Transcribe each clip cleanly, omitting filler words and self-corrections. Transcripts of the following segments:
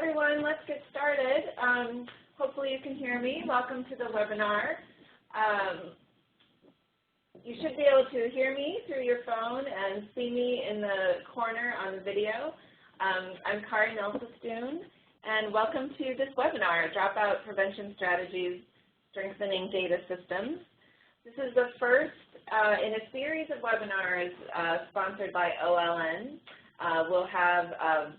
everyone. Let's get started. Hopefully you can hear me. Welcome to the webinar. You should be able to hear me through your phone and see me in the corner on the video. I'm Kari Nelsestuen, and welcome to this webinar, Dropout Prevention Strategies, Strengthening Data Systems. This is the first in a series of webinars sponsored by OLN. We'll have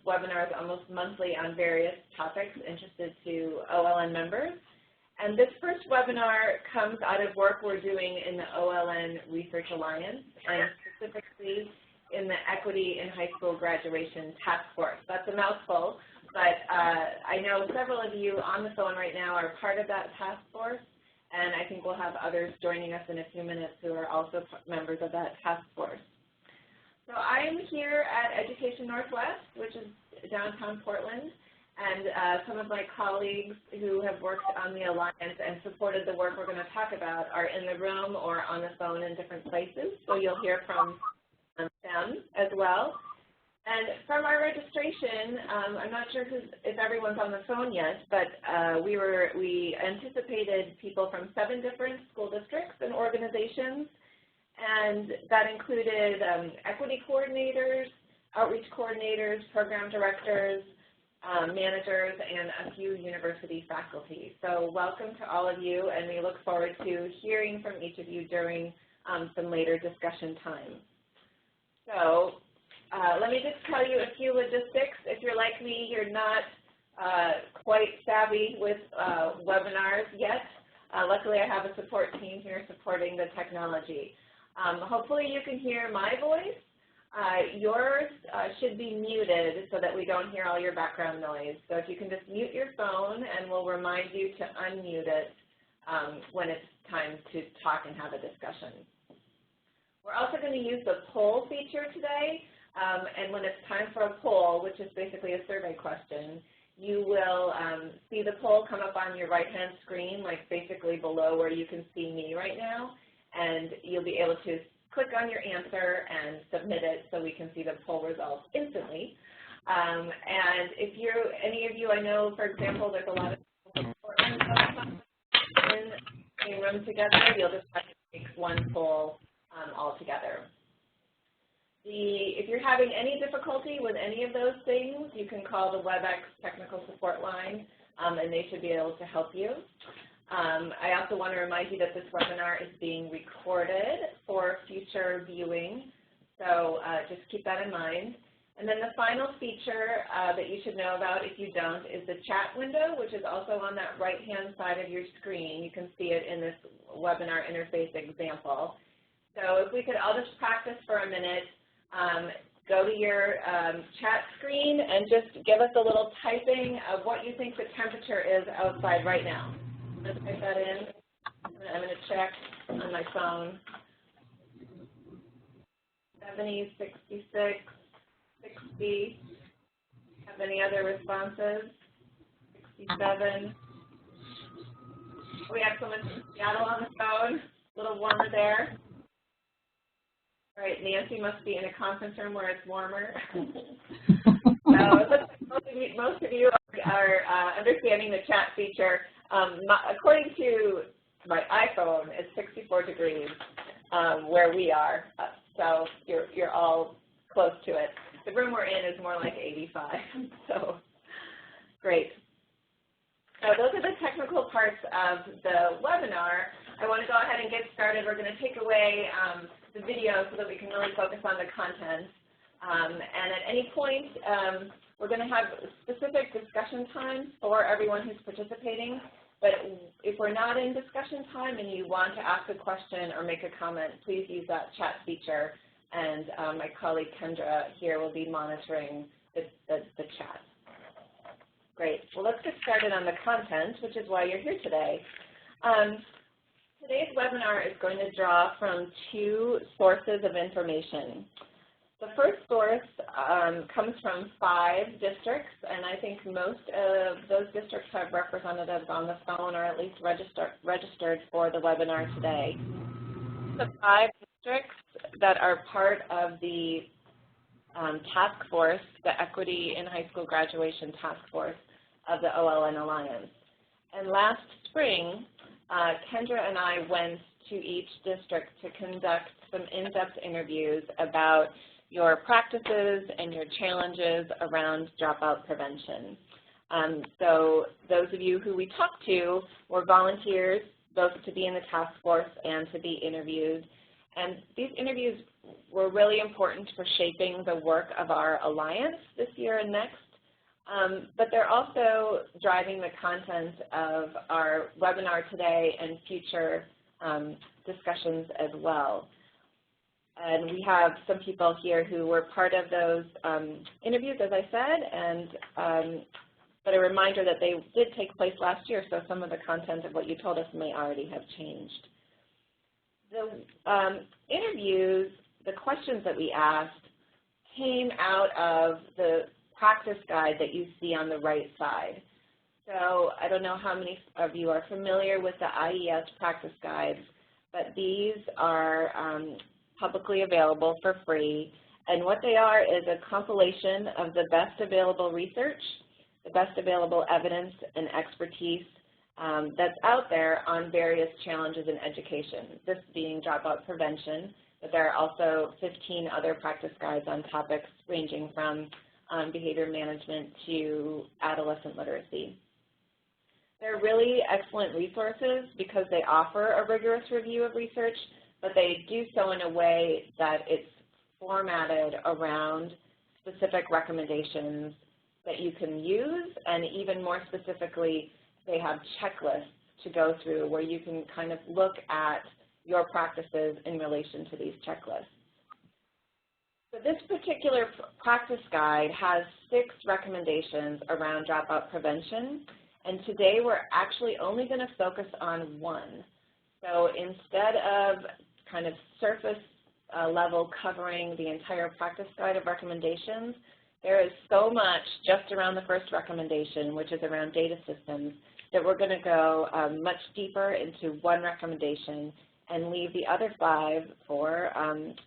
webinars almost monthly on various topics interested to OLN members. And this first webinar comes out of work we're doing in the OLN Research Alliance, and specifically in the Equity in High School Graduation Task Force. That's a mouthful, but I know several of you on the phone right now are part of that task force, and I think we'll have others joining us in a few minutes who are also members of that task force. So I am here at Education Northwest, which is downtown Portland, and some of my colleagues who have worked on the Alliance and supported the work we're going to talk about are in the room or on the phone in different places, so you'll hear from them as well. And from our registration, I'm not sure if everyone's on the phone yet, but we anticipated people from 7 different school districts and organizations, and that included equity coordinators, outreach coordinators, program directors, managers, and a few university faculty. So welcome to all of you, and we look forward to hearing from each of you during some later discussion time. So let me just tell you a few logistics. If you're like me, you're not quite savvy with webinars yet. Luckily, I have a support team here supporting the technology. Hopefully you can hear my voice. Yours should be muted so that we don't hear all your background noise. So if you can just mute your phone, and we'll remind you to unmute it when it's time to talk and have a discussion. We're also going to use the poll feature today, and when it's time for a poll, which is basically a survey question, you will see the poll come up on your right-hand screen, like basically below where you can see me right now, and you'll be able to click on your answer and submit it so we can see the poll results instantly. And if any of you, I know, for example, there's a lot of people in the same room together, you'll just have to make one poll all together. If you're having any difficulty with any of those things, you can call the WebEx technical support line, and they should be able to help you. I also want to remind you that this webinar is being recorded for future viewing, so just keep that in mind. And then the final feature that you should know about, if you don't, is the chat window, which is also on that right-hand side of your screen. You can see it in this webinar interface example. So if we could all just practice for a minute, go to your chat screen and just give us a little typing of what you think the temperature is outside right now. Let's type that in. I'm going to check on my phone. 70, 66, 60. Have any other responses? 67. We have someone from Seattle on the phone. A little warmer there. All right, Nancy must be in a conference room where it's warmer. Most of you are understanding the chat feature. According to my iPhone, it's 64 degrees where we are, so you're all close to it. The room we're in is more like 85, so great. So those are the technical parts of the webinar. I want to go ahead and get started. We're going to take away the video so that we can really focus on the content. And at any point, we're going to have specific discussion times for everyone who's participating. But if we're not in discussion time and you want to ask a question or make a comment, please use that chat feature. And my colleague Kendra here will be monitoring the chat. Great. Well, let's get started on the content, which is why you're here today. Today's webinar is going to draw from 2 sources of information. The first source comes from 5 districts, and I think most of those districts have representatives on the phone or at least registered for the webinar today. The 5 districts that are part of the task force, the Equity in High School Graduation Task Force, of the OLN Alliance. And last spring, Kendra and I went to each district to conduct some in-depth interviews about your practices and your challenges around dropout prevention. So those of you who we talked to were volunteers, both to be in the task force and to be interviewed. And these interviews were really important for shaping the work of our alliance this year and next. But they're also driving the content of our webinar today and future discussions as well. And we have some people here who were part of those interviews, as I said, but a reminder that they did take place last year, so some of the content of what you told us may already have changed. The interviews, the questions that we asked, came out of the practice guide that you see on the right side. So I don't know how many of you are familiar with the IES practice guides, but these are publicly available for free. And what they are is a compilation of the best available research, the best available evidence and expertise that's out there on various challenges in education, this being dropout prevention, but there are also 15 other practice guides on topics ranging from behavior management to adolescent literacy. They're really excellent resources because they offer a rigorous review of research, but they do so in a way that it's formatted around specific recommendations that you can use, and even more specifically, they have checklists to go through where you can kind of look at your practices in relation to these checklists. So this particular practice guide has 6 recommendations around dropout prevention, and today we're actually only going to focus on one. So instead of kind of surface level covering the entire practice guide of recommendations, there is so much just around the first recommendation, which is around data systems, that we're going to go much deeper into one recommendation and leave the other 5 for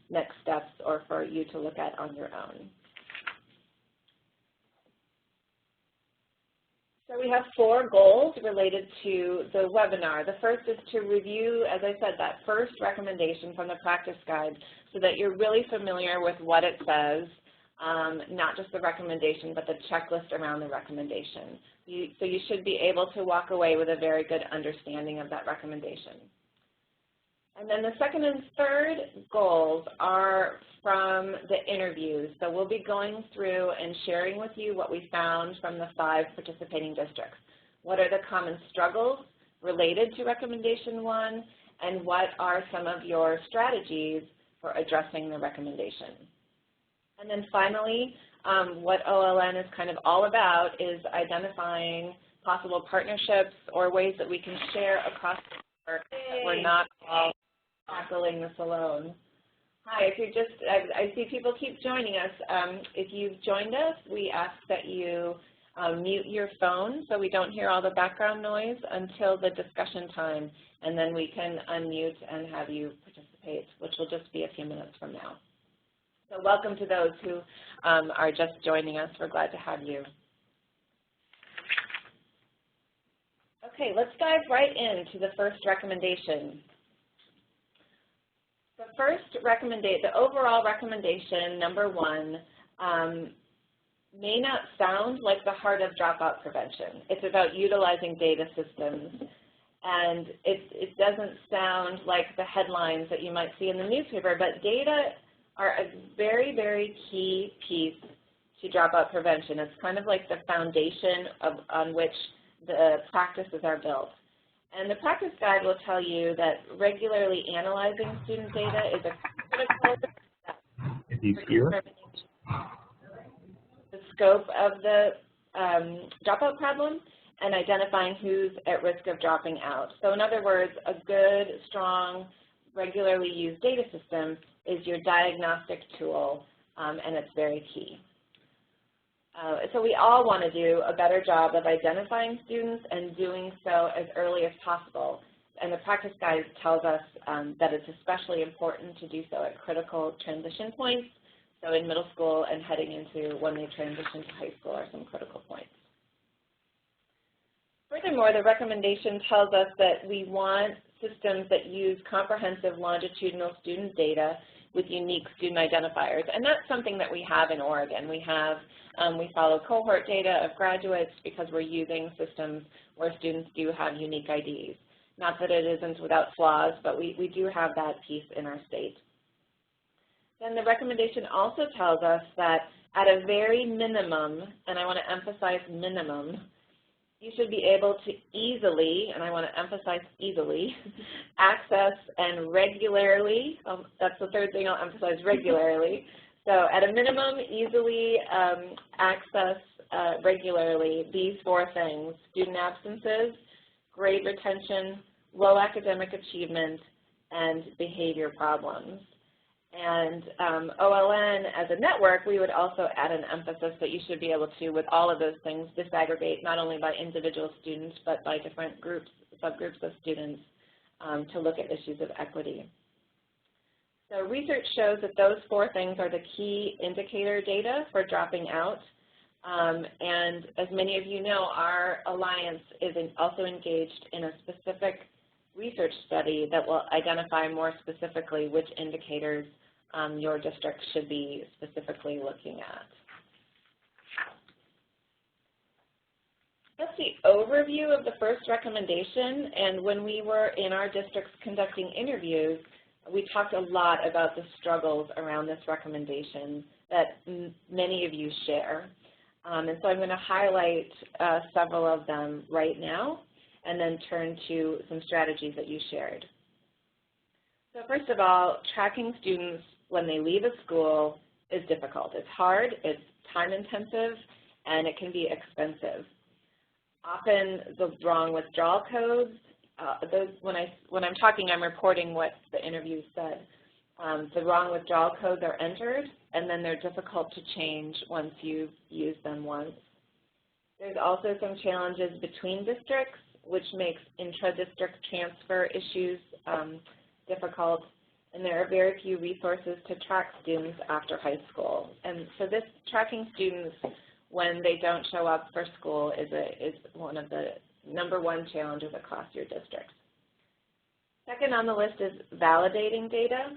next steps or for you to look at on your own. So we have 4 goals related to the webinar. The first is to review, as I said, that first recommendation from the practice guide so that you're really familiar with what it says, not just the recommendation, but the checklist around the recommendation. So you should be able to walk away with a very good understanding of that recommendation. And then the second and third goals are from the interviews. So we'll be going through and sharing with you what we found from the 5 participating districts. What are the common struggles related to recommendation 1, and what are some of your strategies for addressing the recommendation? And then finally, what OLN is kind of all about is identifying possible partnerships or ways that we can share across the network that we're not all tackling this alone. Hi, if you're just, I see people keep joining us. If you've joined us, we ask that you mute your phone so we don't hear all the background noise until the discussion time, and then we can unmute and have you participate, which will just be a few minutes from now. So welcome to those who are just joining us. We're glad to have you. Okay, let's dive right into the first recommendation. The first recommendation, the overall recommendation, number 1, may not sound like the heart of dropout prevention. It's about utilizing data systems, and it doesn't sound like the headlines that you might see in the newspaper, but data are a very, very key piece to dropout prevention. It's kind of like the foundation on which the practices are built. And the practice guide will tell you that regularly analyzing student data is a critical step for determining the scope of the dropout problem and identifying who's at risk of dropping out. So in other words, a good, strong, regularly used data system is your diagnostic tool, and it's very key. So we all want to do a better job of identifying students and doing so as early as possible. And the practice guide tells us that it's especially important to do so at critical transition points. So in middle school and heading into when they transition to high school are some critical points. Furthermore, the recommendation tells us that we want systems that use comprehensive longitudinal student data with unique student identifiers, and that's something that we have in Oregon. We follow cohort data of graduates because we're using systems where students do have unique IDs. Not that it isn't without flaws, but we do have that piece in our state. Then the recommendation also tells us that at a very minimum, and I want to emphasize minimum, you should be able to easily, and I want to emphasize easily, access and regularly, that's the third thing I'll emphasize, regularly. So at a minimum, easily access regularly these four things: student absences, grade retention, low academic achievement, and behavior problems. And OLN, as a network, we would also add an emphasis that you should be able to, with all of those things, disaggregate not only by individual students, but by different groups, subgroups of students, to look at issues of equity. So research shows that those four things are the key indicator data for dropping out. And as many of you know, our alliance is also engaged in a specific research study that will identify more specifically which indicators your district should be specifically looking at. That's the overview of the first recommendation, and when we were in our districts conducting interviews, we talked a lot about the struggles around this recommendation that many of you share. And so I'm going to highlight several of them right now and then turn to some strategies that you shared. So first of all, tracking students when they leave a school is difficult. It's hard, it's time-intensive, and it can be expensive. Often the wrong withdrawal codes, when I'm talking, I'm reporting what the interview said. The wrong withdrawal codes are entered, and then they're difficult to change once you've used them once. There's also some challenges between districts, which makes intra-district transfer issues difficult, and there are very few resources to track students after high school. And so this tracking students when they don't show up for school is one of the #1 challenges across your districts. Second on the list is validating data.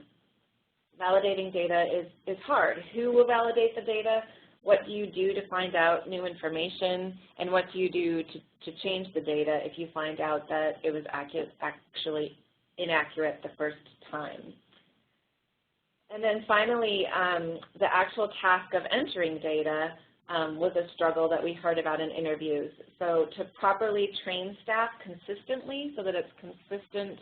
Validating data is hard. Who will validate the data? What do you do to find out new information? And what do you do to change the data if you find out that it was actually inaccurate the first time? And then finally, the actual task of entering data was a struggle that we heard about in interviews. So to properly train staff consistently so that it's consistent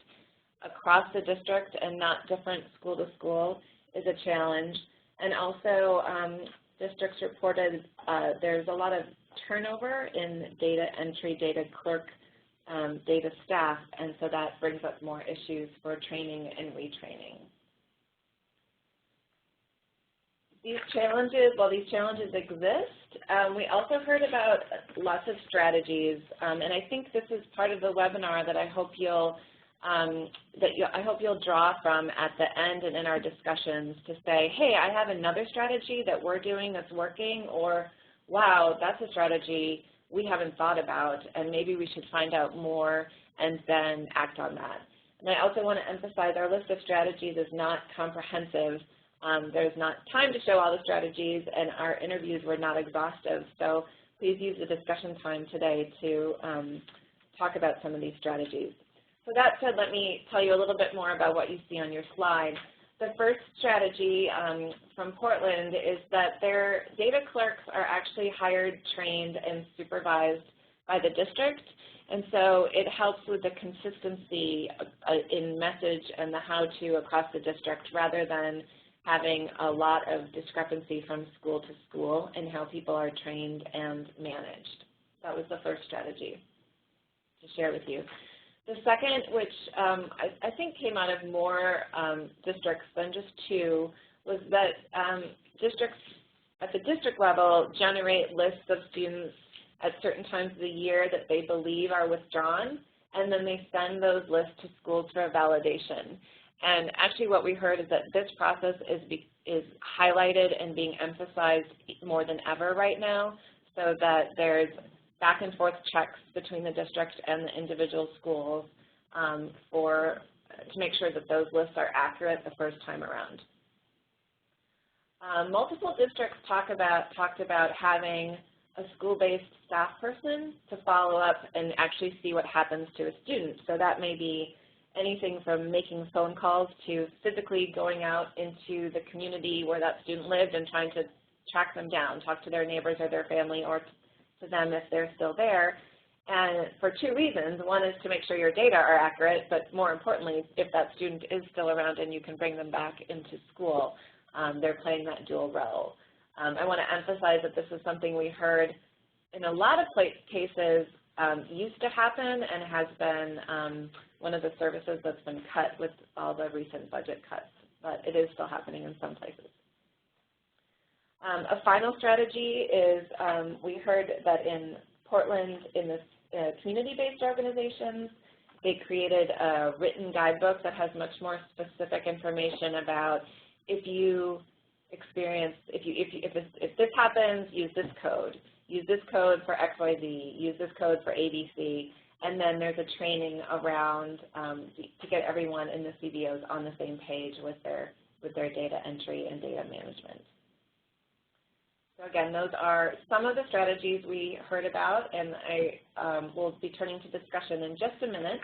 across the district and not different school to school is a challenge. And also districts reported there's a lot of turnover in data entry, data clerk, data staff, and so that brings up more issues for training and retraining. These challenges, while these challenges exist, we also heard about lots of strategies, and I think this is part of the webinar that I hope you'll draw from at the end and in our discussions to say, hey, I have another strategy that we're doing that's working, or wow, that's a strategy we haven't thought about, and maybe we should find out more and then act on that. And I also want to emphasize our list of strategies is not comprehensive. There's not time to show all the strategies, and our interviews were not exhaustive. So please use the discussion time today to talk about some of these strategies. So that said, let me tell you a little bit more about what you see on your slide. The first strategy from Portland is that their data clerks are actually hired, trained, and supervised by the district. And so it helps with the consistency in message and the how-to across the district rather than having a lot of discrepancy from school to school in how people are trained and managed. That was the first strategy to share with you. The second, which I think came out of more districts than just two, was that districts at the district level generate lists of students at certain times of the year that they believe are withdrawn, and then they send those lists to schools for validation. And actually what we heard is that this process is highlighted and being emphasized more than ever right now, so that there's back and forth checks between the district and the individual schools to make sure that those lists are accurate the first time around. Multiple districts talked about having a school-based staff person to follow up and actually see what happens to a student. So that may be anything from making phone calls to physically going out into the community where that student lived and trying to track them down, talk to their neighbors or their family or to them if they're still there. And for two reasons. One is to make sure your data are accurate, but more importantly, if that student is still around and you can bring them back into school, they're playing that dual role. I want to emphasize that this is something we heard in a lot of cases used to happen and has been one of the services that's been cut with all the recent budget cuts, but it is still happening in some places. A final strategy is we heard that in Portland, in this community-based organizations, they created a written guidebook that has much more specific information about if you experience, if this happens, use this code. Use this code for XYZ, use this code for ABC, and then there's a training around to get everyone in the CBOs on the same page with their data entry and data management. So again, those are some of the strategies we heard about, and I will be turning to discussion in just a minute.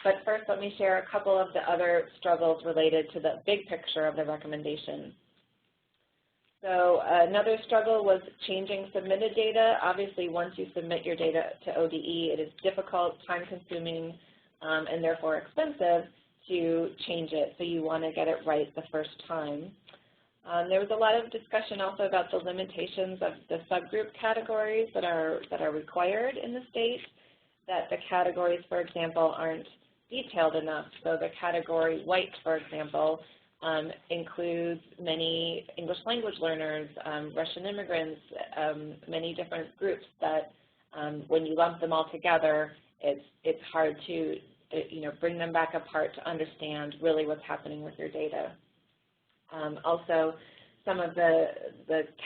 But first, let me share a couple of the other struggles related to the big picture of the recommendation. So another struggle was changing submitted data. Obviously, once you submit your data to ODE, it is difficult, time-consuming, and therefore expensive to change it. So you want to get it right the first time. There was a lot of discussion also about the limitations of the subgroup categories that are required in the state, that the categories, for example, aren't detailed enough. So the category white, for example, includes many English language learners, Russian immigrants, many different groups that when you lump them all together, it's hard to bring them back apart to understand really what's happening with your data. Also, some of the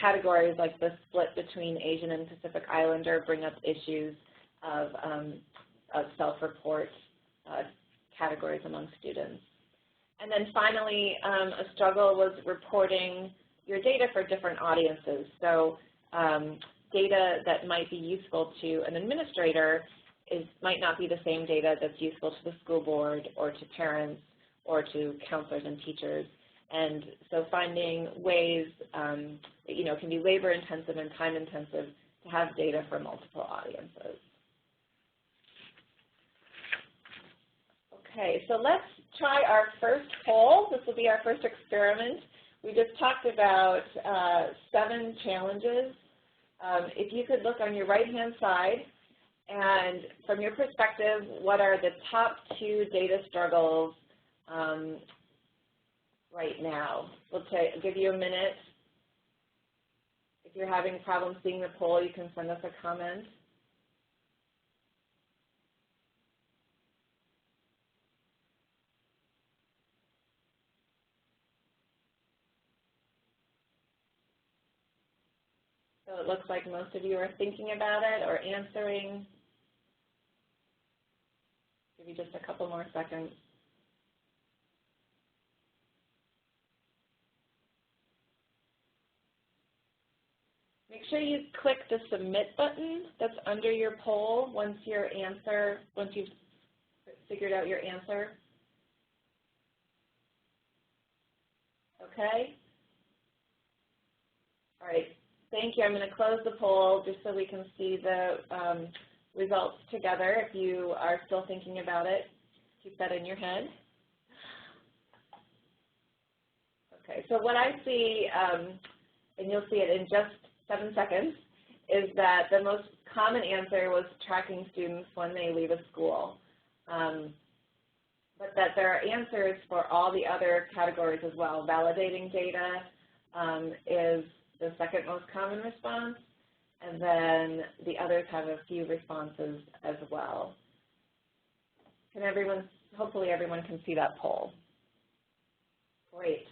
categories like the split between Asian and Pacific Islander bring up issues of self-report categories among students. And then finally, a struggle was reporting your data for different audiences. So data that might be useful to an administrator might not be the same data that's useful to the school board or to parents or to counselors and teachers. And so finding ways that can be labor intensive and time intensive to have data for multiple audiences. Okay, so let's try our first poll. This will be our first experiment. We just talked about 7 challenges. If you could look on your right-hand side, and from your perspective, what are the top 2 data struggles right now? We'll give you a minute. If you're having problems seeing the poll, you can send us a comment. So it looks like most of you are thinking about it or answering. Give you just a couple more seconds. Make sure you click the submit button that's under your poll once you've figured out your answer. Okay? All right. Thank you. I'm going to close the poll just so we can see the results together. If you are still thinking about it, keep that in your head. Okay, so what I see, and you'll see it in just 7 seconds, is that the most common answer was tracking students when they leave a school. But that there are answers for all the other categories as well. Validating data is the second most common response, and then the others have a few responses as well. Hopefully everyone can see that poll. Great.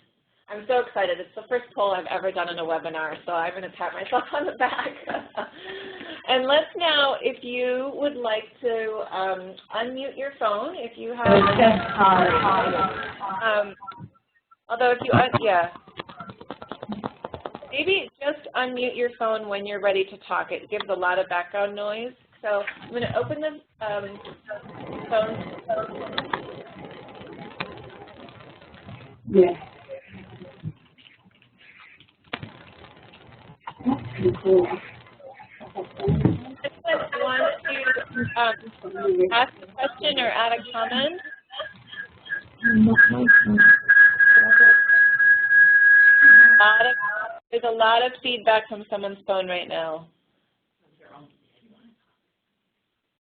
I'm so excited. It's the first poll I've ever done in a webinar, so I'm going to pat myself on the back. and let's now, if you would like to unmute your phone, if you have, although if you, yeah, maybe just unmute your phone when you're ready to talk. It gives a lot of background noise. So I'm going to open the phone. Yeah. That's cool. If you want to ask a question or add a comment. There's a lot of feedback from someone's phone right now.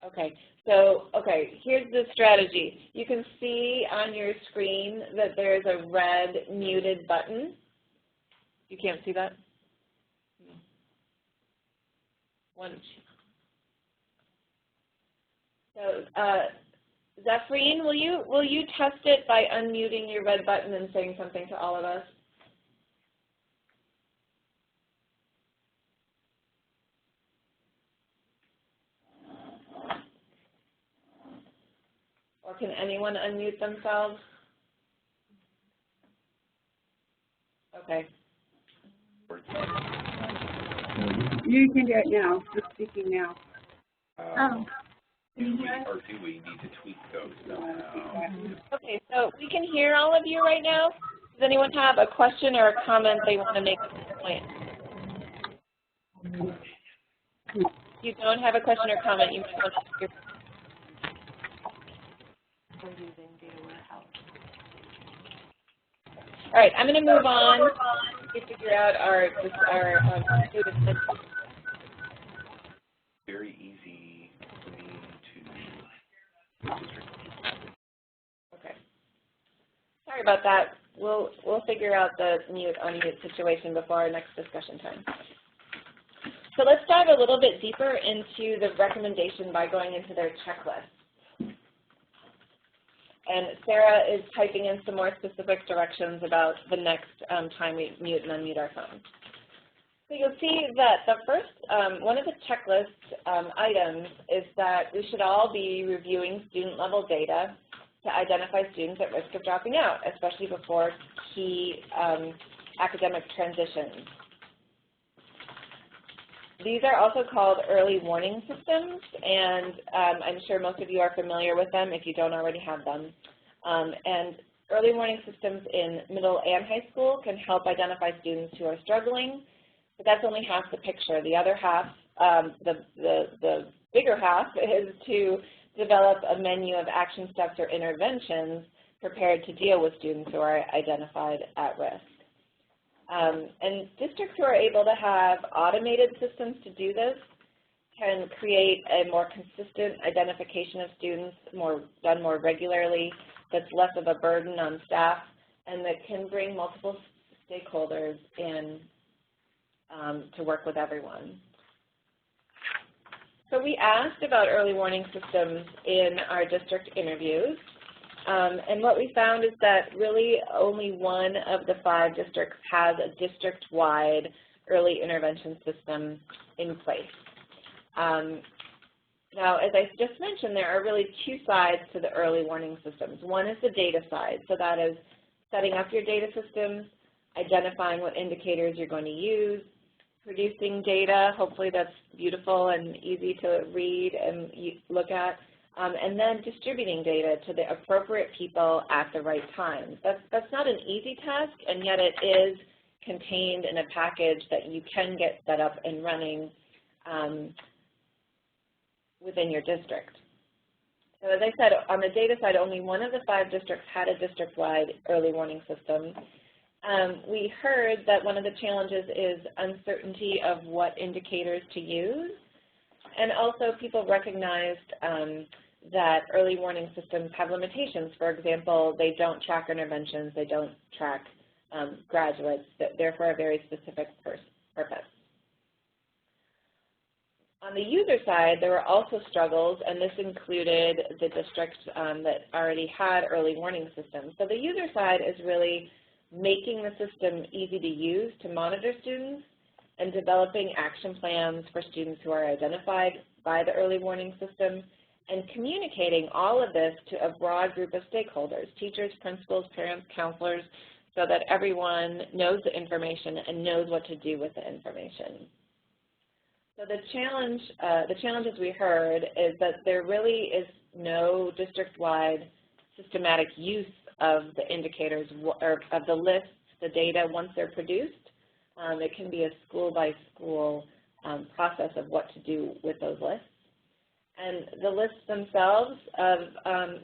Okay, so, here's the strategy. You can see on your screen that there's a red muted button. You can't see that? So, Zephrine, will you test it by unmuting your red button and saying something to all of us? Or can anyone unmute themselves? Okay. You can do it now. Just speaking now. Do we need to tweak those somehow? Okay, so we can hear all of you right now. Does anyone have a question or a comment they want to make at this point? If you don't have a question or comment, you might want to hear. All right, I'm going to move on to figure out our students. Very easy for me to. Okay. Sorry about that. We'll figure out the mute-unmute situation before our next discussion time. So let's dive a little bit deeper into the recommendation by going into their checklist. And Sarah is typing in some more specific directions about the next time we mute and unmute our phone. So you'll see that the first, one of the checklist items is that we should all be reviewing student-level data to identify students at risk of dropping out, especially before key academic transitions. These are also called early warning systems, and I'm sure most of you are familiar with them if you don't already have them. And early warning systems in middle and high school can help identify students who are struggling, but that's only half the picture. The other half, the bigger half, is to develop a menu of action steps or interventions prepared to deal with students who are identified at risk. And districts who are able to have automated systems to do this can create a more consistent identification of students done more regularly, that's less of a burden on staff, and that can bring multiple stakeholders in to work with everyone. So we asked about early warning systems in our district interviews. And what we found is that really only one of the 5 districts has a district-wide early intervention system in place. Now, as I just mentioned, there are really 2 sides to the early warning systems. One is the data side, so that is setting up your data systems, identifying what indicators you're going to use, producing data, hopefully that's beautiful and easy to read and look at, and then distributing data to the appropriate people at the right time. That's not an easy task, and yet it is contained in a package that you can get set up and running within your district. So as I said, on the data side, only one of the 5 districts had a district-wide early warning system. We heard that one of the challenges is uncertainty of what indicators to use, and also people recognized that early warning systems have limitations. For example, they don't track interventions, they don't track graduates, they're for a very specific purpose. On the user side, there were also struggles, and this included the districts that already had early warning systems. So the user side is really making the system easy to use to monitor students and developing action plans for students who are identified by the early warning system, and communicating all of this to a broad group of stakeholders, teachers, principals, parents, counselors, so that everyone knows the information and knows what to do with the information. So the challenges we heard is that there really is no district-wide systematic use of the indicators or of the lists, the data once they're produced. It can be a school-by-school process of what to do with those lists. And the lists themselves of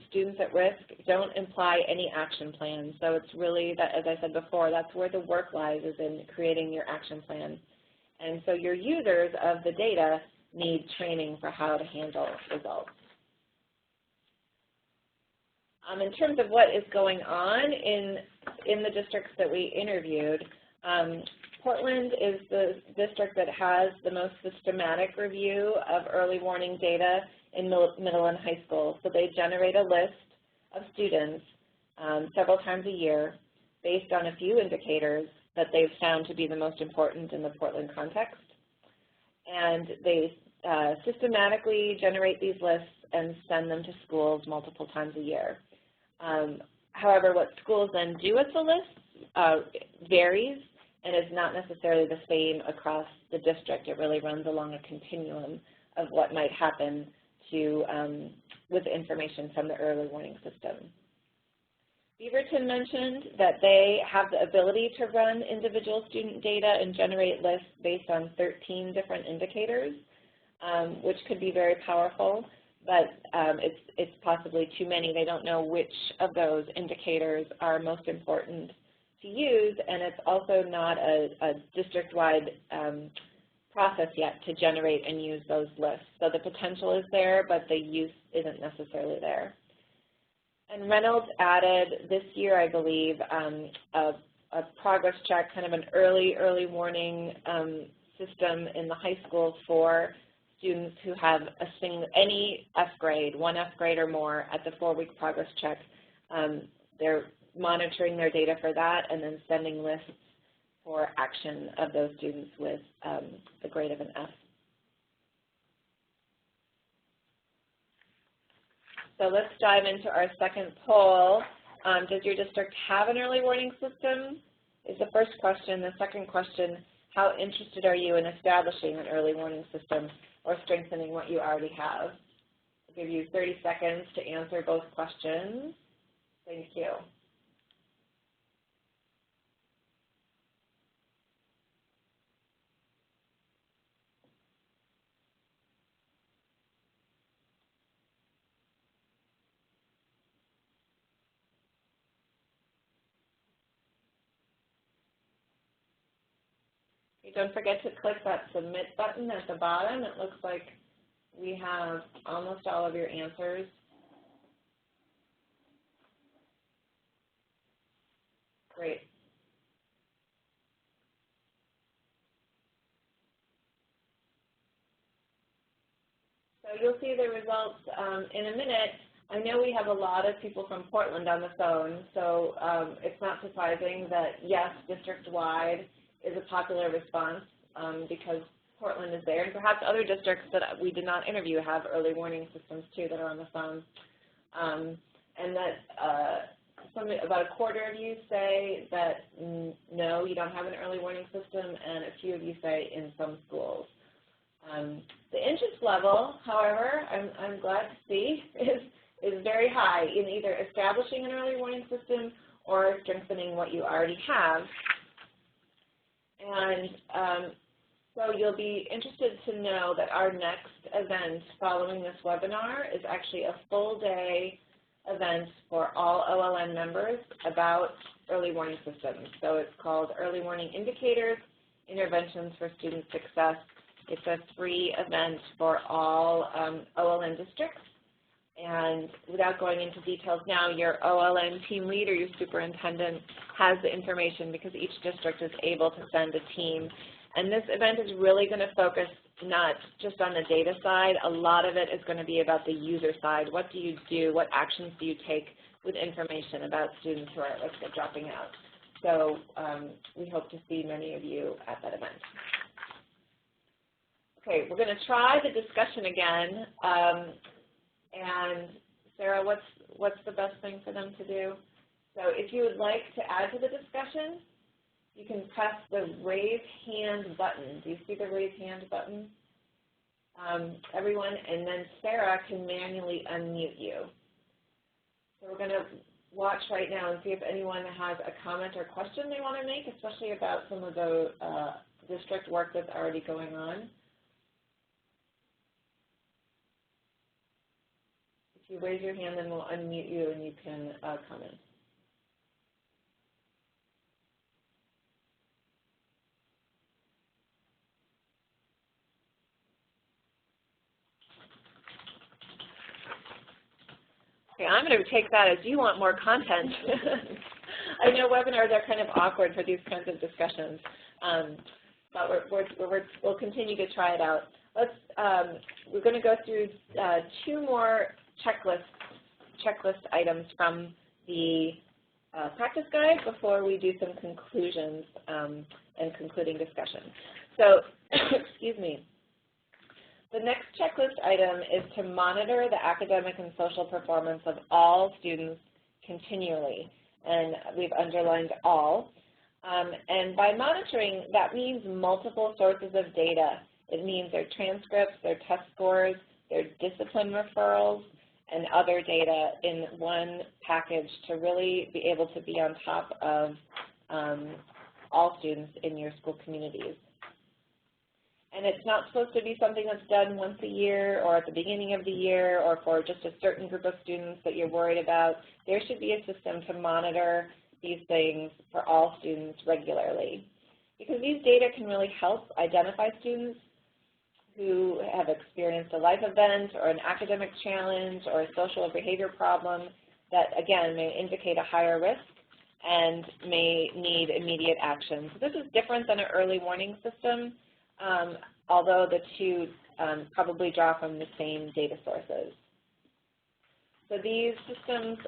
students at risk don't imply any action plan. So it's really, that, as I said before, that's where the work lies, is in creating your action plan. And so your users of the data need training for how to handle results. In terms of what is going on in the districts that we interviewed, Portland is the district that has the most systematic review of early warning data in middle and high school. So they generate a list of students several times a year based on a few indicators that they've found to be the most important in the Portland context. And they systematically generate these lists and send them to schools multiple times a year. However, what schools then do with the lists varies and is not necessarily the same across the district. It really runs along a continuum of what might happen to with information from the early warning system. Beaverton mentioned that they have the ability to run individual student data and generate lists based on 13 different indicators, which could be very powerful, but it's possibly too many. They don't know which of those indicators are most important to use, and it's also not a district-wide process yet to generate and use those lists. So the potential is there, but the use isn't necessarily there. And Reynolds added this year, I believe, a progress check, kind of an early warning system in the high school for students who have any F grade, one F grade or more at the 4-week progress check. They're monitoring their data for that and then sending lists for action of those students with the grade of an F. So let's dive into our second poll. Does your district have an early warning system? Is the first question. The second question, how interested are you in establishing an early warning system or strengthening what you already have? I'll give you 30 seconds to answer both questions. Thank you. Don't forget to click that submit button at the bottom. It looks like we have almost all of your answers. Great. So you'll see the results in a minute. I know we have a lot of people from Portland on the phone, so it's not surprising that, yes, district-wide is a popular response because Portland is there, and perhaps other districts that we did not interview have early warning systems too that are on the phone. And that about a quarter of you say that no, you don't have an early warning system, and a few of you say in some schools. The interest level, however, I'm glad to see, is very high in either establishing an early warning system or strengthening what you already have. And so you'll be interested to know that our next event following this webinar is actually a full-day event for all OLN members about early warning systems. So it's called Early Warning Indicators, Interventions for Student Success. It's a free event for all OLN districts. And without going into details now, your OLN team leader, your superintendent, has the information because each district is able to send a team. And this event is really going to focus not just on the data side. A lot of it is going to be about the user side. What do you do? What actions do you take with information about students who are at risk of dropping out? So we hope to see many of you at that event. Okay, we're going to try the discussion again. And Sarah, what's the best thing for them to do? So if you would like to add to the discussion, you can press the raise hand button. Do you see the raise hand button? Everyone, and then Sarah can manually unmute you. So we're going to watch right now and see if anyone has a comment or question they want to make, especially about some of the district work that's already going on. If you raise your hand, then we'll unmute you and you can comment. Okay, I'm going to take that as you want more content. I know webinars are kind of awkward for these kinds of discussions, but we'll continue to try it out. We're going to go through 2 more checklist items from the practice guide before we do some conclusions and concluding discussion. So, excuse me. The next checklist item is to monitor the academic and social performance of all students continually, and we've underlined all. And by monitoring, that means multiple sources of data. It means their transcripts, their test scores, their discipline referrals, and other data in one package to really be able to be on top of all students in your school communities. And it's not supposed to be something that's done once a year or at the beginning of the year or for just a certain group of students that you're worried about. There should be a system to monitor these things for all students regularly, because these data can really help identify students who have experienced a life event or an academic challenge or a social or behavior problem that, again, may indicate a higher risk and may need immediate action. So this is different than an early warning system, although the two probably draw from the same data sources. So these systems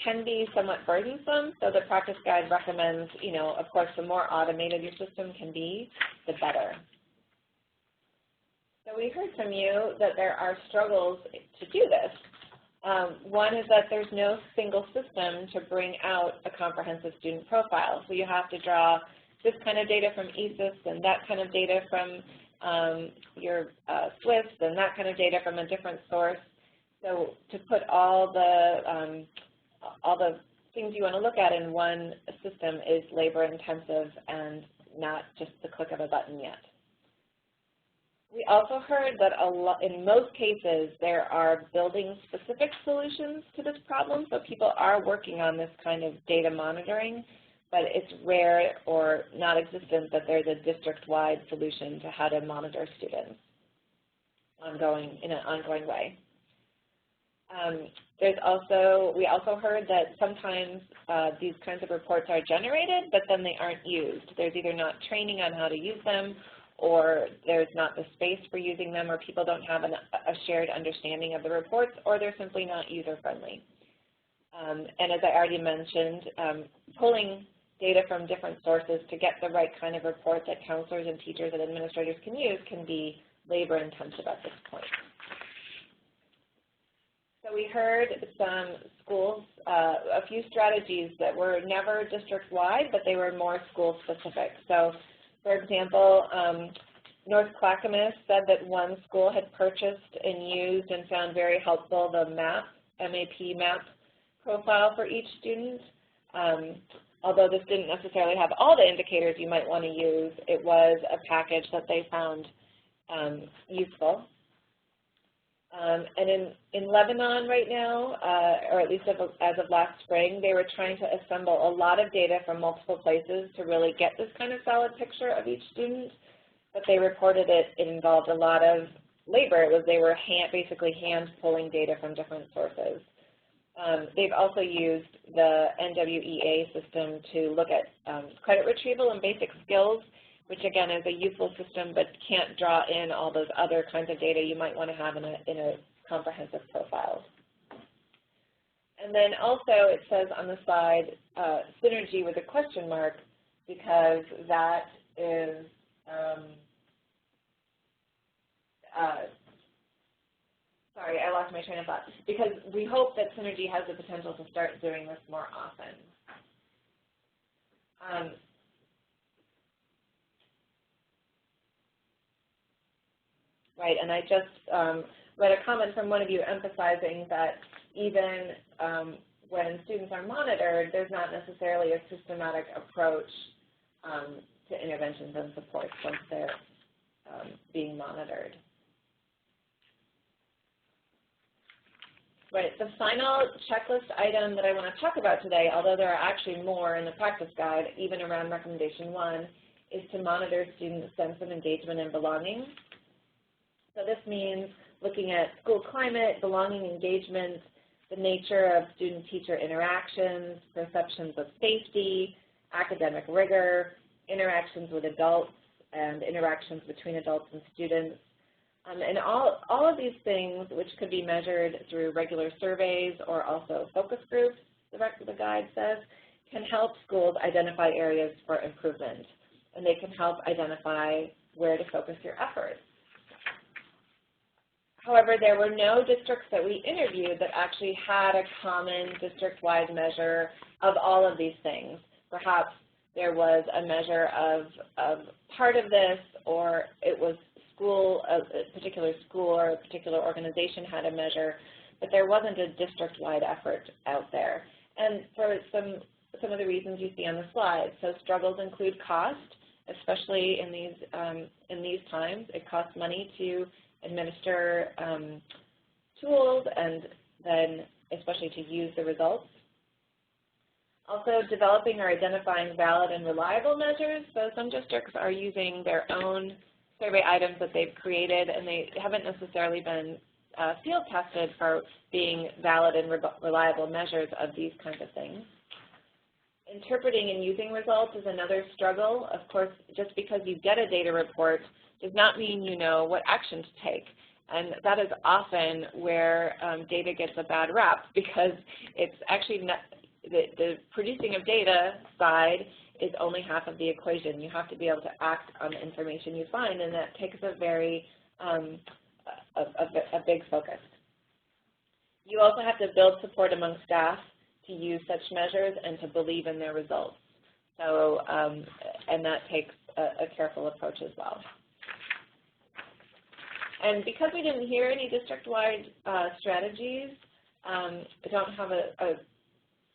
can be somewhat burdensome, so the practice guide recommends, of course, the more automated your system can be, the better. So we heard from you that there are struggles to do this. One is that there's no single system to bring out a comprehensive student profile. So you have to draw this kind of data from ESIS and that kind of data from your SWIFT and that kind of data from a different source. So to put all the things you want to look at in one system is labor intensive and not just the click of a button yet. We also heard that in most cases there are building-specific solutions to this problem, so people are working on this kind of data monitoring, but it's rare or not existent that there's a district-wide solution to how to monitor students in an ongoing way. We also heard that sometimes these kinds of reports are generated, but then they aren't used. There's either not training on how to use them, or there's not the space for using them, or people don't have a shared understanding of the reports, or they're simply not user-friendly. And as I already mentioned, pulling data from different sources to get the right kind of report that counselors and teachers and administrators can use can be labor-intensive at this point. So we heard some schools, a few strategies that were never district-wide, but they were more school-specific. So, for example, North Clackamas said that one school had purchased and used and found very helpful the MAP profile for each student. Although this didn't necessarily have all the indicators you might want to use, it was a package that they found useful. And in Lebanon right now, or at least as of last spring, they were trying to assemble a lot of data from multiple places to really get this kind of solid picture of each student. But they reported it involved a lot of labor. They were basically hand-pulling data from different sources. They've also used the NWEA system to look at credit retrieval and basic skills, which again is a useful system but can't draw in all those other kinds of data you might want to have in a comprehensive profile. And then also it says on the side, synergy with a question mark, because that is sorry, I lost my train of thought, because we hope that Synergy has the potential to start doing this more often. Right, and I just read a comment from one of you emphasizing that even when students are monitored, there's not necessarily a systematic approach to interventions and supports once they're being monitored. Right, the final checklist item that I want to talk about today, although there are actually more in the practice guide, even around recommendation 1, is to monitor students' sense of engagement and belonging. So this means looking at school climate, belonging engagement, the nature of student-teacher interactions, perceptions of safety, academic rigor, interactions with adults, and interactions between adults and students. And all of these things, which could be measured through regular surveys or also focus groups, the rest of the guide says, can help schools identify areas for improvement. And they can help identify where to focus your efforts. However, there were no districts that we interviewed that actually had a common district-wide measure of all of these things. Perhaps there was a measure of part of this, or it was a particular school or a particular organization had a measure, but there wasn't a district-wide effort out there. And for some of the reasons you see on the slide, so struggles include cost, especially in these times. It costs money to administer tools and then especially to use the results. Also, developing or identifying valid and reliable measures. So some districts are using their own survey items that they've created, and they haven't necessarily been field tested for being valid and reliable measures of these kinds of things. Interpreting and using results is another struggle. Of course, just because you get a data report does not mean you know what action to take. And that is often where data gets a bad rap, because it's actually not, the producing of data side is only half of the equation. You have to be able to act on the information you find, and that takes a very a big focus. You also have to build support among staff to use such measures and to believe in their results. So, and that takes a careful approach as well. And because we didn't hear any district-wide strategies, I don't have a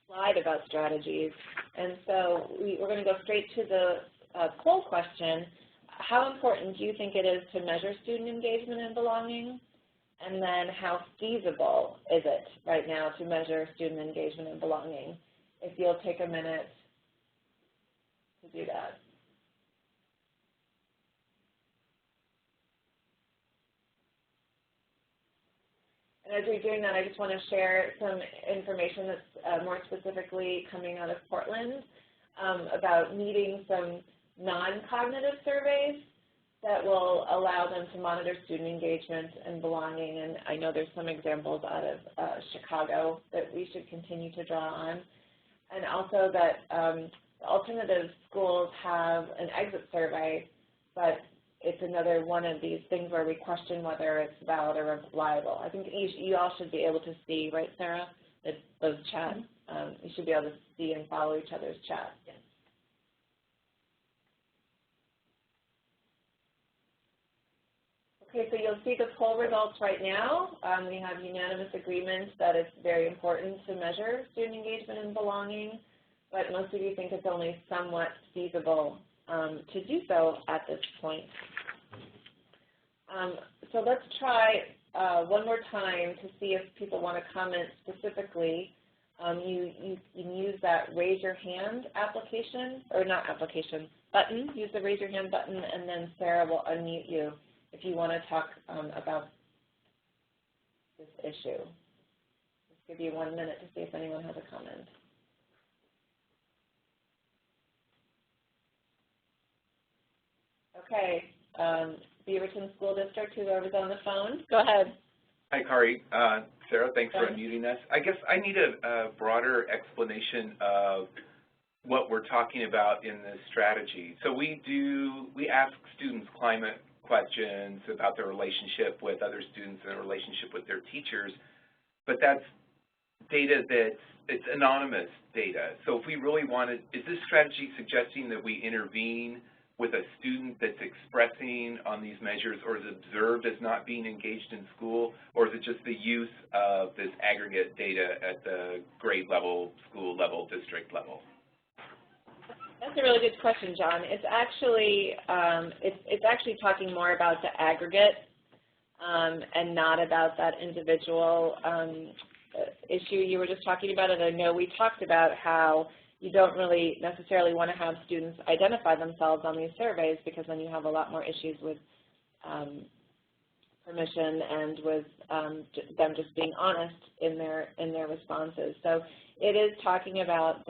slide about strategies, and so we're going to go straight to the poll question. How important do you think it is to measure student engagement and belonging? And then how feasible is it right now to measure student engagement and belonging? If you'll take a minute to do that. And as we're doing that, I just want to share some information that's more specifically coming out of Portland about needing some non-cognitive surveys that will allow them to monitor student engagement and belonging. And I know there's some examples out of Chicago that we should continue to draw on. And also that alternative schools have an exit survey, but it's another one of these things where we question whether it's valid or reliable. I think you all should be able to see, right, Sarah, that those chats. You should be able to see and follow each other's chat. Yes. Okay, so you'll see the poll results right now. We have unanimous agreement that it's very important to measure student engagement and belonging, but most of you think it's only somewhat feasible to do so at this point. So let's try one more time to see if people want to comment specifically. You can use that raise your hand application, or not application, button. Use the raise your hand button, and then Sarah will unmute you if you want to talk about this issue. Just give you 1 minute to see if anyone has a comment. Okay, Beaverton School District, whoever's on the phone, go ahead. Hi, Kari. Sarah, thanks for unmuting us. I guess I need a broader explanation of what we're talking about in this strategy. So we ask students climate questions about their relationship with other students and their relationship with their teachers, but that's data it's anonymous data. So if we really wanted, is this strategy suggesting that we intervene with a student that's expressing on these measures, or is it observed as not being engaged in school, or is it just the use of this aggregate data at the grade level, school level, district level? That's a really good question, John. It's actually talking more about the aggregate and not about that individual issue you were just talking about. And I know we talked about how you don't really necessarily want to have students identify themselves on these surveys, because then you have a lot more issues with permission and with them just being honest in their responses. So it is talking about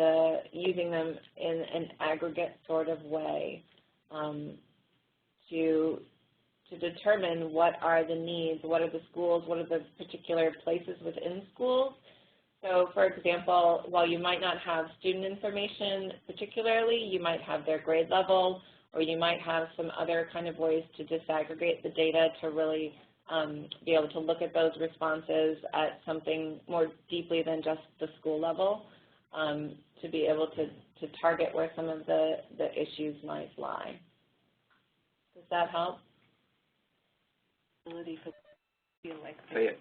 using them in an aggregate sort of way to determine what are the needs, what are the schools, what are the particular places within schools. So, for example, while you might not have student information particularly, you might have their grade level, or you might have some other kind of ways to disaggregate the data to really be able to look at those responses at something more deeply than just the school level, to be able to target where some of the issues might lie. Does that help? Say it.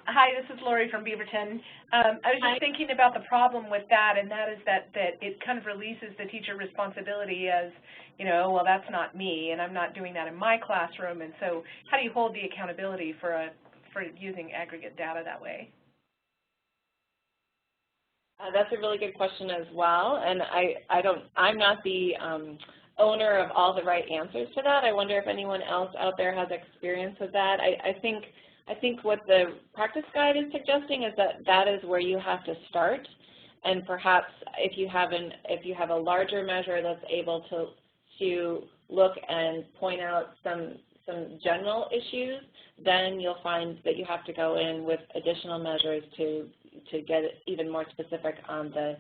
Hi, this is Lori from Beaverton. I was just thinking about the problem with that, and that is that it kind of releases the teacher responsibility as, you know, well, that's not me, and I'm not doing that in my classroom. And so how do you hold the accountability for using aggregate data that way? That's a really good question as well, and I'm not the owner of all the right answers to that. I wonder if anyone else out there has experience with that. I think what the practice guide is suggesting is that is where you have to start, and perhaps if you have a larger measure that's able to look and point out some general issues, then you'll find that you have to go in with additional measures to get even more specific on the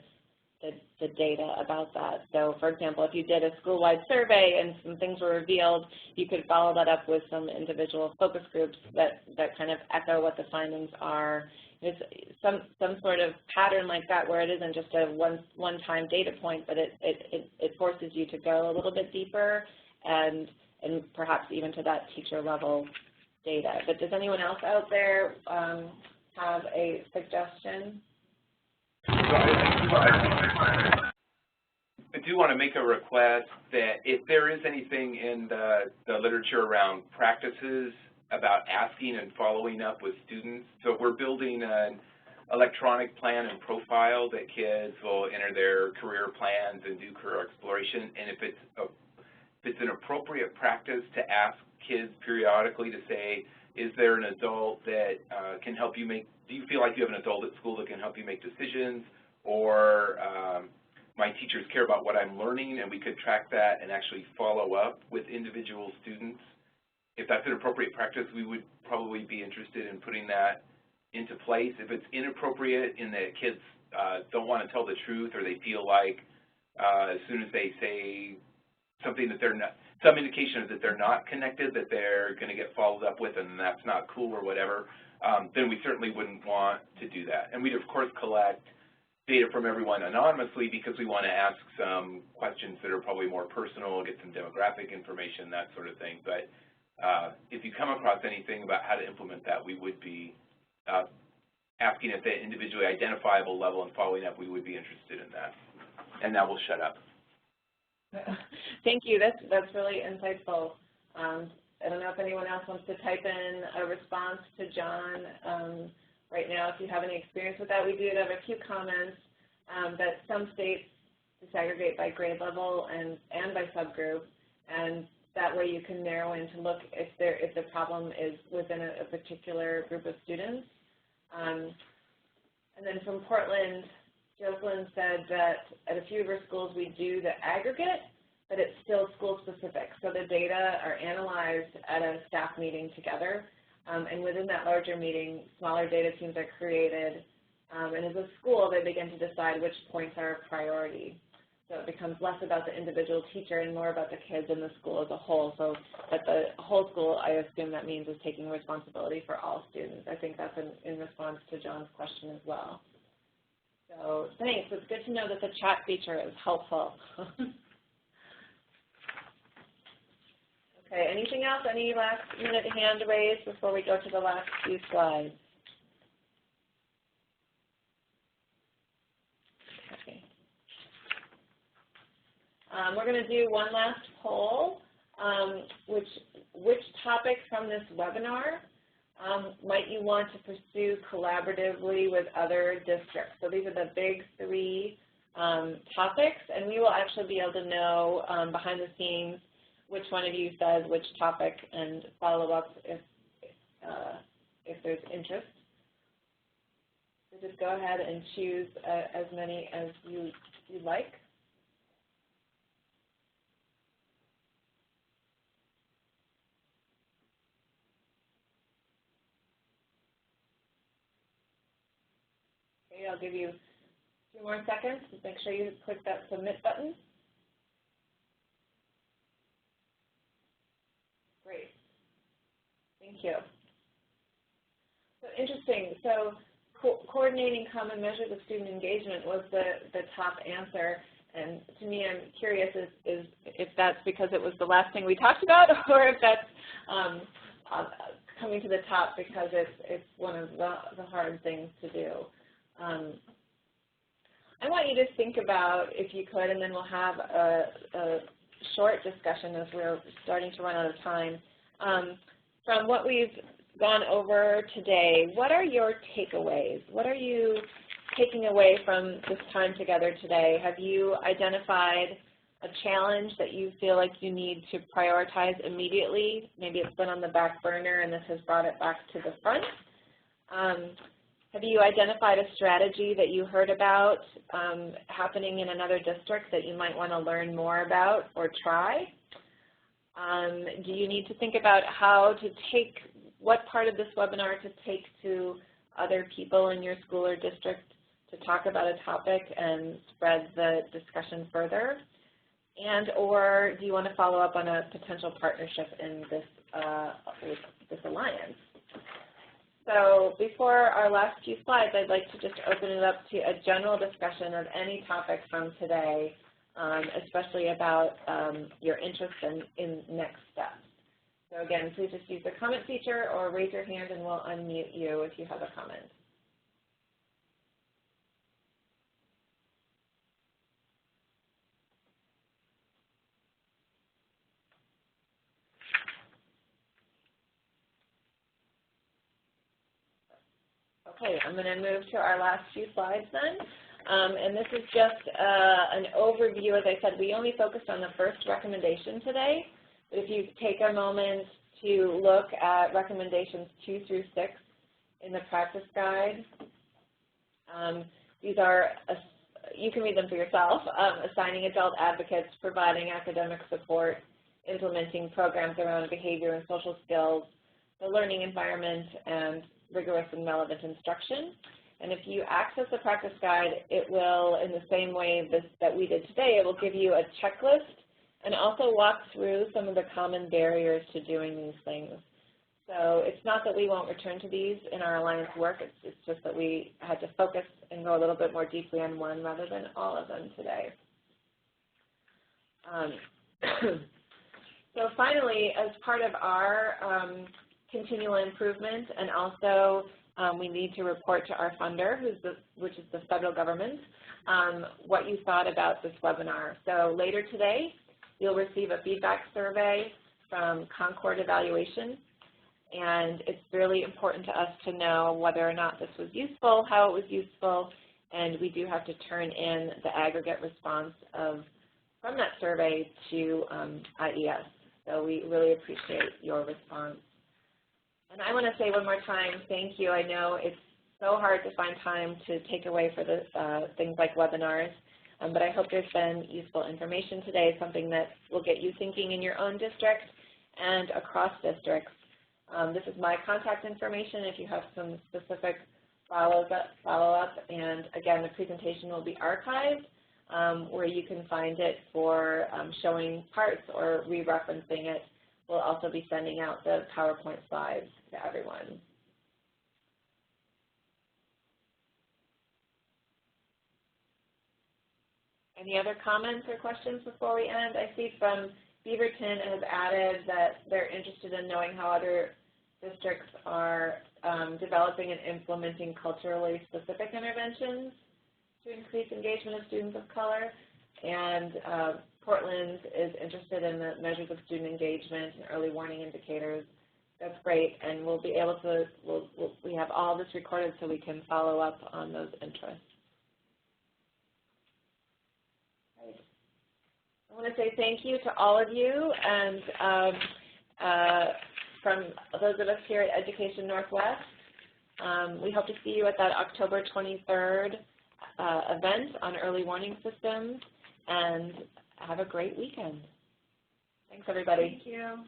data about that. So, for example, if you did a school-wide survey and some things were revealed, you could follow that up with some individual focus groups that kind of echo what the findings are. There's some sort of pattern like that where it isn't just a one-time data point, but it forces you to go a little bit deeper and perhaps even to that teacher-level data. But does anyone else out there have a suggestion? I do want to make a request that if there is anything in the literature around practices about asking and following up with students, so if we're building an electronic plan and profile that kids will enter their career plans and do career exploration, and if it's an appropriate practice to ask kids periodically to say, is there an adult that can help you make, do you feel like you have an adult at school that can help you make decisions, or my teachers care about what I'm learning, and we could track that and actually follow up with individual students. If that's an appropriate practice, we would probably be interested in putting that into place. If it's inappropriate in that kids don't want to tell the truth, or they feel like as soon as they say something that they're not, some indication that they're not connected, that they're going to get followed up with, and that's not cool or whatever, then we certainly wouldn't want to do that. And we'd, of course, collect data from everyone anonymously because we want to ask some questions that are probably more personal, get some demographic information, that sort of thing. But if you come across anything about how to implement that, we would be asking at the individually identifiable level and following up. We would be interested in that. And now we'll shut up. Thank you. That's really insightful. I don't know if anyone else wants to type in a response to John right now. If you have any experience with that, we do have a few comments that some states disaggregate by grade level and by subgroup, and that way you can narrow in to look if the problem is within a particular group of students. And then from Portland, Jocelyn said that at a few of our schools we do the aggregate, but it's still school specific. So the data are analyzed at a staff meeting together, and within that larger meeting, smaller data teams are created, and as a school, they begin to decide which points are a priority. So it becomes less about the individual teacher and more about the kids in the school as a whole. So that the whole school, I assume that means, is taking responsibility for all students. I think that's in response to John's question as well. So thanks. It's good to know that the chat feature is helpful. Okay, anything else? Any last minute hand raised before we go to the last few slides? Okay. We're going to do one last poll, which topic from this webinar might you want to pursue collaboratively with other districts? So these are the big three topics, and we will actually be able to know behind the scenes which one of you says which topic and follow up if there's interest. So just go ahead and choose as many as you like. Okay, I'll give you 2 more seconds. Just make sure you click that submit button. Great. Thank you. So interesting. So coordinating common measures of student engagement was the top answer. And to me, I'm curious if that's because it was the last thing we talked about, or if that's coming to the top because it's one of the hard things to do. I want you to think about, if you could, and then we'll have a short discussion as we're starting to run out of time. From what we've gone over today, what are your takeaways? What are you taking away from this time together today? Have you identified a challenge that you feel like you need to prioritize immediately? Maybe it's been on the back burner and this has brought it back to the front. Have you identified a strategy that you heard about happening in another district that you might want to learn more about or try? Do you need to think about how to take, what part of this webinar to take to other people in your school or district to talk about a topic and spread the discussion further? And or do you want to follow up on a potential partnership in this, with this alliance? So before our last few slides, I'd like to just open it up to a general discussion of any topic from today, especially about your interest in next steps. So again, please just use the comment feature or raise your hand and we'll unmute you if you have a comment. Okay, I'm going to move to our last few slides then. And this is just an overview. As I said, we only focused on the first recommendation today. But if you take a moment to look at recommendations 2 through 6 in the practice guide, these are, you can read them for yourself, assigning adult advocates, providing academic support, implementing programs around behavior and social skills, the learning environment, and rigorous and relevant instruction. And if you access the practice guide, it will, in the same way that we did today, it will give you a checklist and also walk through some of the common barriers to doing these things. So it's not that we won't return to these in our Alliance work, it's just that we had to focus and go a little bit more deeply on one rather than all of them today. So finally, as part of our continual improvement, and also we need to report to our funder, which is the federal government, what you thought about this webinar. So later today, you'll receive a feedback survey from Concord Evaluation, and it's really important to us to know whether or not this was useful, how it was useful, and we do have to turn in the aggregate response from that survey to IES. So we really appreciate your response. And I want to say one more time, thank you. I know it's so hard to find time to take away for the things like webinars, but I hope there's been useful information today, something that will get you thinking in your own district and across districts. This is my contact information if you have some specific follow-up, and again, the presentation will be archived, where you can find it for showing parts or re-referencing it. We'll also be sending out the PowerPoint slides to everyone. Any other comments or questions before we end? I see from Beaverton has added that they're interested in knowing how other districts are developing and implementing culturally specific interventions to increase engagement of students of color. And Portland is interested in the measures of student engagement and early warning indicators. That's great, and we'll be able to, we have all this recorded so we can follow up on those interests. Right. I want to say thank you to all of you, and from those of us here at Education Northwest, we hope to see you at that October 23rd event on early warning systems, and have a great weekend. Thanks, everybody. Thank you.